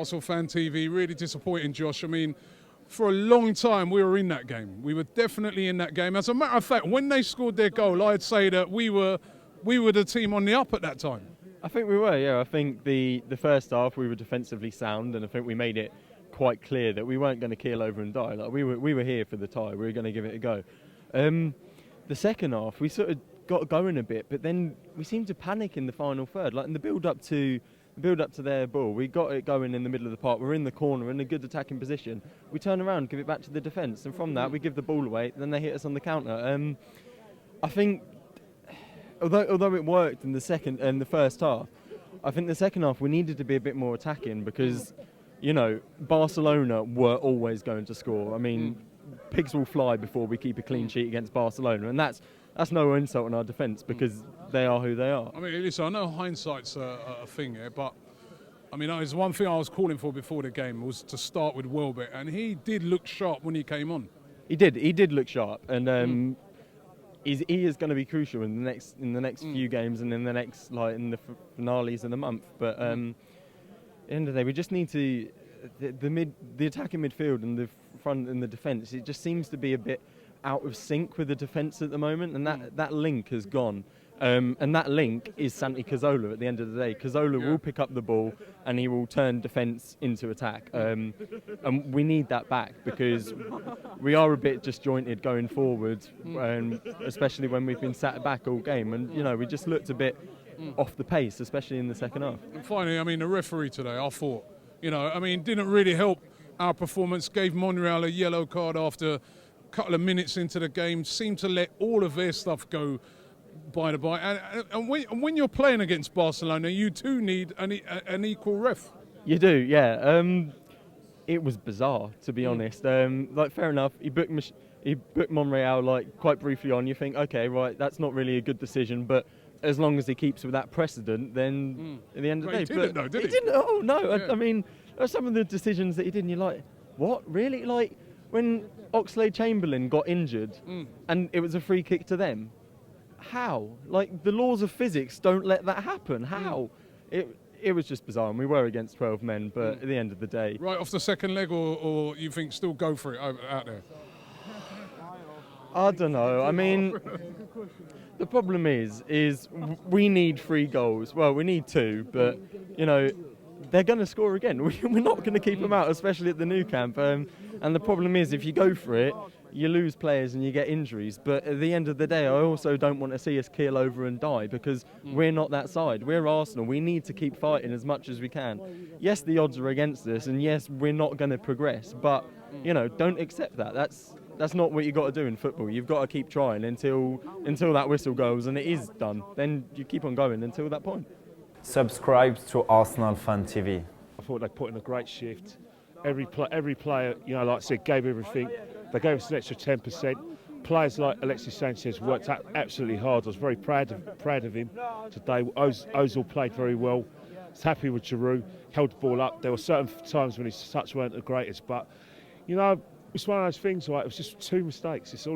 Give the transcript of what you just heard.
Arsenal Fan TV. Really disappointing, Josh. I mean, for a long time we were in that game. We were definitely in that game. As a matter of fact, when they scored their goal, I'd say that we were the team on the up at that time. I think we were, yeah. I think the first half we were defensively sound, and I think we made it quite clear that we weren't going to keel over and die. Like we were here for the tie. We were going to give it a go. The second half we sort of got going a bit, but then we seemed to panic in the final third. Like in the build up to their ball, we got it going in the middle of the park. We're in the corner in a good attacking position. We turn around, give it back to the defence, and from that we give the ball away. Then they hit us on the counter. I think, although it worked in the first half, I think the second half we needed to be a bit more attacking because, Barcelona were always going to score. I mean, pigs will fly before we keep a clean sheet against Barcelona, and that's no insult on our defence because they are who they are. I mean, listen, I know hindsight's a thing here, but I mean, there's one thing I was calling for before the game was to start with Welbeck, and he did look sharp when he came on. He did look sharp, and he is going to be crucial in the next few games and in the finales of the month. But at the end of the day, we just need to the attacking midfield and the front and the defence. It just seems to be a bit out of sync with the defence at the moment, and that link has gone. And that link is Santi Cazorla at the end of the day. Cazorla will pick up the ball and he will turn defence into attack. And we need that back because we are a bit disjointed going forward, especially when we've been sat back all game. And, we just looked a bit off the pace, especially in the second half. And finally, I mean, the referee today, I thought, didn't really help our performance, gave Monreal a yellow card after a couple of minutes into the game, seemed to let all of their stuff go by the by. And when you're playing against Barcelona, you too need an equal ref. You do, yeah. It was bizarre, to be honest. Fair enough, he booked Monreal quite briefly on. You think, okay, right, that's not really a good decision, but as long as he keeps with that precedent, then at the end of the day... He didn't, though, did he? He didn't, oh, no. Yeah. I mean, some of the decisions that he did, and you're like, what, really? Like, when Oxlade-Chamberlain got injured, and it was a free kick to them, how? Like, the laws of physics don't let that happen. How? It was just bizarre, and we were against 12 men, but at the end of the day... Right off the second leg, or you think still go for it out there? I don't know. I mean, the problem is we need 3 goals. Well, we need 2, but, they're going to score again. We're not going to keep them out, especially at the Nou Camp. And the problem is, if you go for it, you lose players and you get injuries. But at the end of the day, I also don't want to see us keel over and die because we're not that side. We're Arsenal. We need to keep fighting as much as we can. Yes, the odds are against us, and yes, we're not going to progress. But, don't accept that. That's not what you've got to do in football. You've got to keep trying until that whistle goes and it is done. Then you keep on going until that point. Subscribe to Arsenal Fan TV. I thought they put in a great shift. Every player, like I said, gave everything. They gave us an extra 10%. Players like Alexis Sanchez worked out absolutely hard. I was very proud of him today. Ozil played very well. I was happy with Giroud. Held the ball up. There were certain times when his touch weren't the greatest, but it's one of those things. Right, it was just 2 mistakes. It's all.